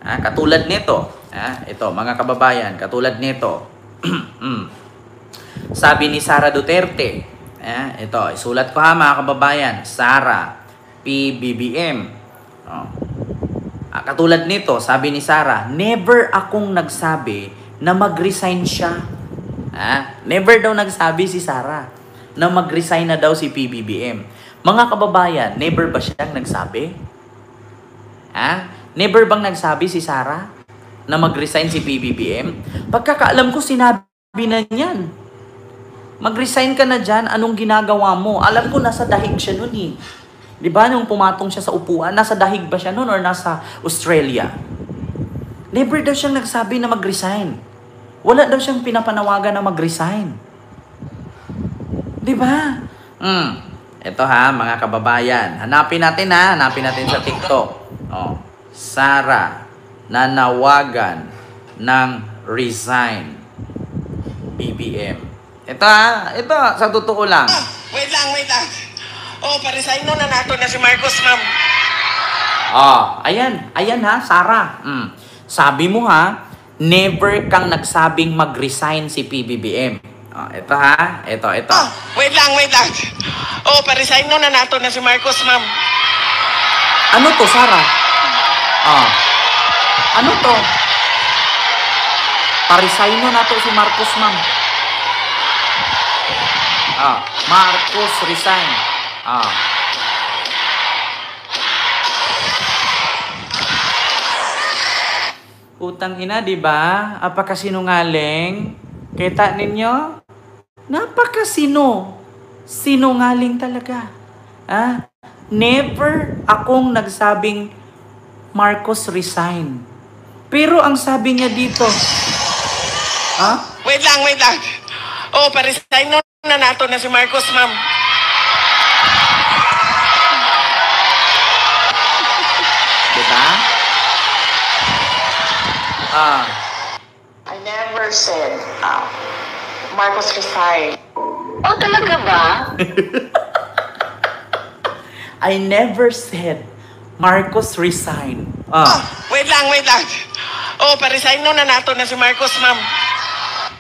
Katulad nito, ito mga kababayan, katulad nito. Sabi ni Sara Duterte, ito, isulat ko ha mga kababayan, Sara, PBBM. Katulad nito, sabi ni Sara, never akong nagsabi na mag-resign siya. Never daw nagsabi si Sara na mag-resign na daw si PBBM. Mga kababayan, never ba siyang nagsabi? Never bang nagsabi si Sara na mag-resign si PBBM? Pagkakaalam ko, sinabi na niyan. Mag-resign ka na dyan, anong ginagawa mo? Alam ko, nasa dahig siya nun eh. Di ba, nung pumatong siya sa upuan, nasa dahig ba siya nun or nasa Australia? Never daw siyang nagsabi na mag-resign. Wala daw siyang pinapanawagan na mag-resign. Di ba? Ito ha, mga kababayan. Hanapin natin sa TikTok. Sara, nanawagan ng resign. BBM. Ito sa totoo lang. Wait lang. Paresign na nato na si Marcos, ma'am. Ayan ha, Sara. Sabi mo ha, never kang nagsabing mag-resign si PBBM. Ito ha, ito. Wait lang. Paresign na nato na si Marcos, ma'am. Ano to, Sara? Ano to? Paresign na to si Marcos, ma'am. Marcos resign. Utang ina, di ba? Apakasinungaling? Kita ninyo? Sinungaling talaga. Never akong nagsabing Marcos resign. Pero ang sabi niya dito, Wait lang. Paresign na nato na si Marcos, ma'am. Diba? I never said, Marcos resign. Talaga ba? I never said Marcos resign. Wait lang. Paresign na nato na si Marcos, ma'am.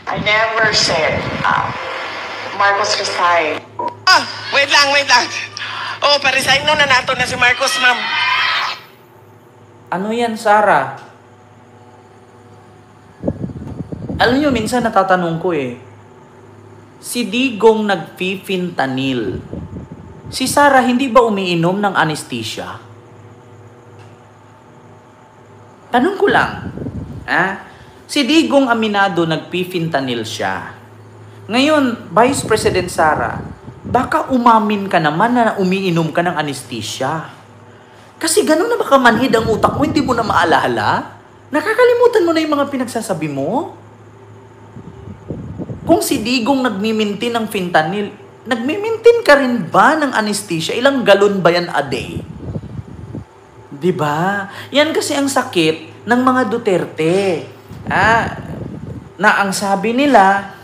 I never said, Marcos resign. Wait lang. Paresign na nato na si Marcos, ma'am. Ano yan, Sara? Alam nyo, minsan natatanong ko si Digong nagfi-fentanyl. Si Sara, hindi ba umiinom ng anesthesia? Tanong ko lang. Si Digong aminado nagfi-fentanyl siya. Ngayon, Vice President Sara, baka umamin ka naman na umiinom ka ng anesthesia. Kasi ganun na baka manhid ang utak mo, hindi mo na maalala? Nakakalimutan mo na yung mga pinagsasabi mo? Kung si Digong nagmimintin ng fentanyl, nagmimintin ka rin ba ng anesthesia? Ilang galon ba yan a day? Diba? Yan kasi ang sakit ng mga Duterte. Na ang sabi nila,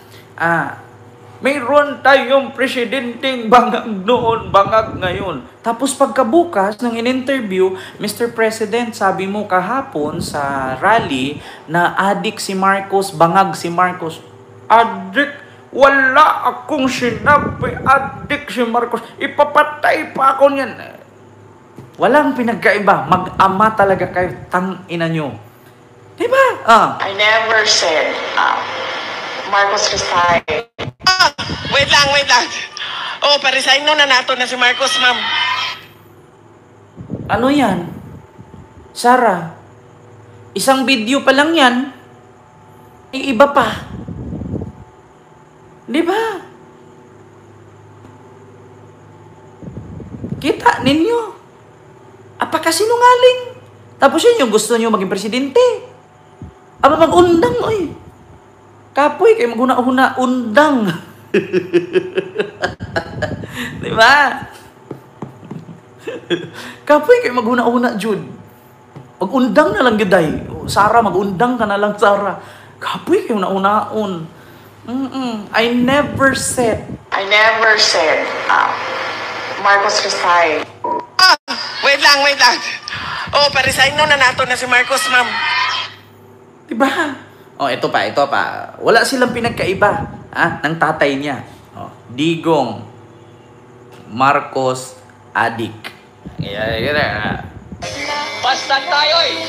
mayroon tayong presidenteng bangag noon, bangag ngayon. Tapos pagkabukas ng in-interview, Mr. President, sabi mo kahapon sa rally na adik si Marcos, bangag si Marcos. Adik, wala akong sinabi, adik si Marcos. Ipapatay pa ako niyan. Walang pinagkaiba. Mag-ama talaga kayo, tang-ina nyo. Diba? I never said, Marcos resign. Wait lang. Paresign na nato na si Marcos, ma'am. Ano yan? Sara, isang video pa lang yan. Iba pa. Di ba? Kita ninyo. Apakasinungaling. Tapos yun yung gusto nyo maging presidente. Mag-undang, oy. Kapoy, kayo maghuna-huna, undang. Di ba? Kapoy, kayo maghuna-huna, Jude. Mag-undang na lang, Giday. Sara, mag-undang ka na lang, Sara. Kapoy, kayo nauna-un. I never said, Marcos resign. Wait lang. Oh, pa-resign no na nato na si Marcos, ma'am. Diba? Oh, ito pa. Wala silang pinagkaiba, ng tatay niya. Oh, Digong Marcos Adik. Basta tayo eh.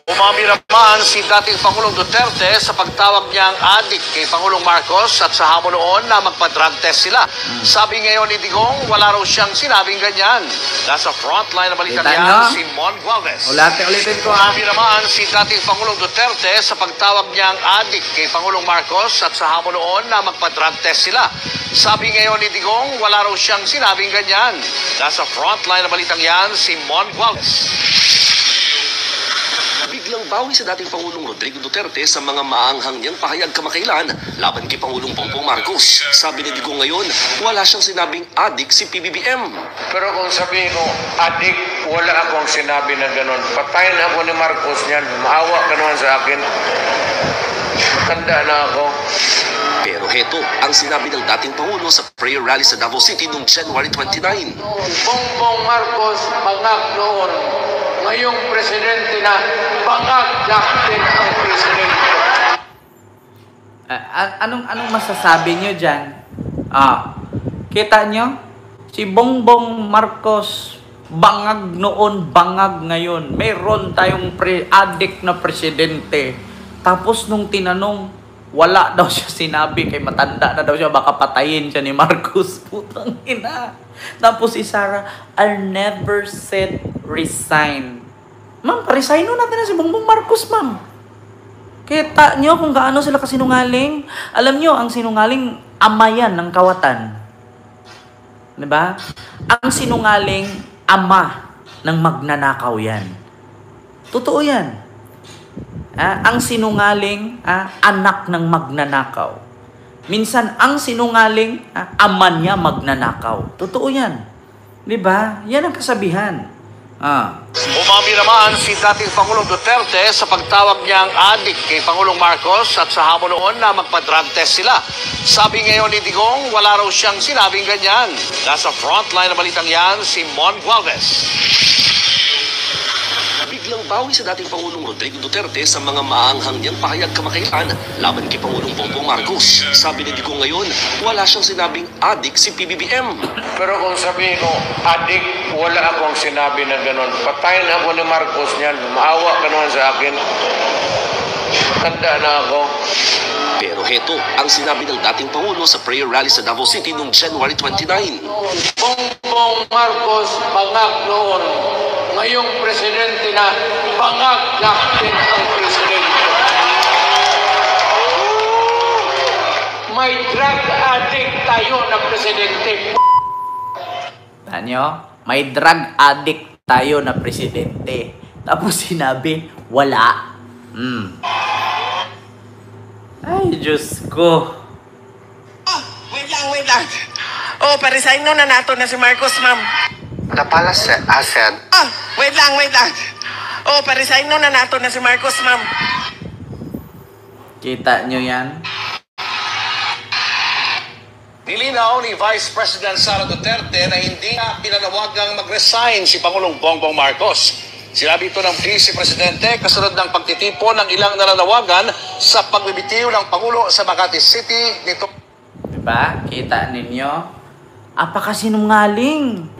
Umami naman si dating Pangulong Duterte sa pagtawag niyang adik kay Pangulong Marcos at sa hamon noon na magpa-drug test sila. Sabi ngayon ni Digong, wala raw siyang sinabing ganyan. Nasa frontline na balita Kita niya nyo? si Mon Gualvez. Ulitin ko Umami naman si dating Pangulong Duterte sa pagtawag niyang adik kay Pangulong Marcos at sa hamon noon na magpa-drug test sila. Sabi ngayon ni Digong, wala raw siyang sinabing ganyan. Nasa frontline na balitang yan si Mon Gualvez. Biglang bawi sa dating Pangulong Rodrigo Duterte sa mga maanghang niyang pahayag kamakailan laban kay Pangulong Bongbong Marcos. Sabi ni Digong ngayon, wala siyang sinabing adik si PBBM. Pero kung sabihin ko, adik, wala akong sinabi na gano'n. Patayin ako ni Marcos niyan. Maawa ka naman sa akin. Matanda na ako. Pero heto ang sinabi ng dating Pangulo sa prayer rally sa Davao City noong January 29. Bongbong Marcos, bangag noon. Ngayong presidente na, bangag natin ang presidente. Anong masasabi nyo dyan? Kita nyo? Si Bongbong Marcos, bangag noon, bangag ngayon. Mayroon tayong adik na presidente. Tapos nung tinanong, wala daw siya sinabi, kay matanda na daw siya, baka patayin siya ni Marcos. Putang ina. Tapos si Sarah, I never said resign. Ma'am, resign natin na si Bongbong Marcos, ma'am. Kita nyo kung gaano sila kasinungaling. Alam nyo, ang sinungaling, ama yan ng kawatan. Diba? Ang sinungaling, ama ng magnanakaw yan. Totoo yan. Ang sinungaling, anak ng magnanakaw. Minsan, ang sinungaling, ama niya magnanakaw. Totoo yan. Diba? Yan ang kasabihan. Umami naman si dating Pangulong Duterte sa pagtawag niyang adik kay Pangulong Marcos at sa hamon noon na magpa-drug test sila. Sabi ngayon ni Digong, wala raw siyang sinabing ganyan. Nasa frontline na balitang yan si Mon Gualvez. Biglang bawi sa dating Pangulong Rodrigo Duterte sa mga maanghang niyang pahayag kamakailan laban kay Pangulong Bongbong Marcos. Sabi ni Digong ngayon, wala siyang sinabing adik si PBBM. Pero kung sabihin ko, adik, wala akong sinabi na gano'n. Patayin ako ni Marcos niyan. Maawa ka naman sa akin. Matanda na ako. Pero heto ang sinabi ng dating Pangulo sa prayer rally sa Davao City noong January 29. Bongbong Marcos, bangag noon. Ngayong presidente na, bangag natin ang presidente. May drug addict tayo na presidente. Tanyo, may drug addict tayo na presidente. Tapos sinabi, wala. Ay, Diyos ko. Wait lang. Oh, pa-resign no na nato na si Marcos, ma'am. Napala sa ASEAN. Wait lang. Oh, pa-resign no na nato na si Marcos, ma'am. Kita nyo yan? Nilinaw ni Vice President Sara Duterte na hindi na pinanawagang mag-resign si Pangulong Bongbong Marcos. Sinabi ito ng Vice Presidente kasunod ng pagtitipon ng ilang nananawagan sa pagbibitiw ng Pangulo sa Makati City nito. Diba? Kita ninyo? Apakasinungaling.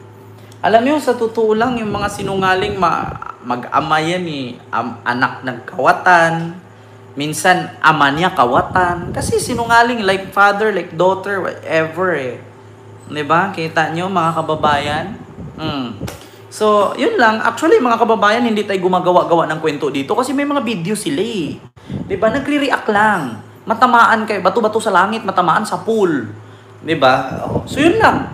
Alam niyo, sa totoo lang, yung mga sinungaling mag-ama yan anak ng kawatan. Minsan, ama niya kawatan. Kasi sinungaling, like father, like daughter, whatever Diba? Kita nyo, mga kababayan? So, yun lang. Actually, mga kababayan, hindi tayo gumagawa-gawa ng kwento dito kasi may mga video sila Diba? Nagre-react lang. Matamaan kayo. Bato-bato sa langit, matamaan sa pool. Diba? So, yun lang.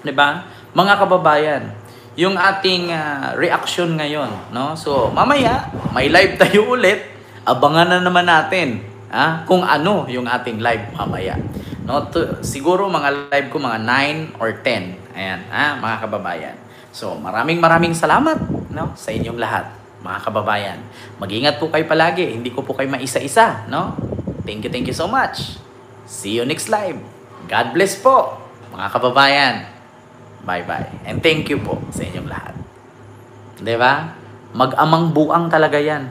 Diba? Mga kababayan, yung ating reaction ngayon, no? So, mamaya, may live tayo ulit. Abangan na naman natin kung ano yung ating live mamaya. No? Siguro mga live ko mga 9 or 10. Ayan, mga kababayan. So, maraming salamat sa inyong lahat, mga kababayan. Mag-ingat po kayo palagi. Hindi ko po kayo maisa-isa, no? Thank you so much. See you next live. God bless po, mga kababayan. Bye-bye. And thank you po sa inyong lahat. 'Di ba? Mag-amang buang talaga yan.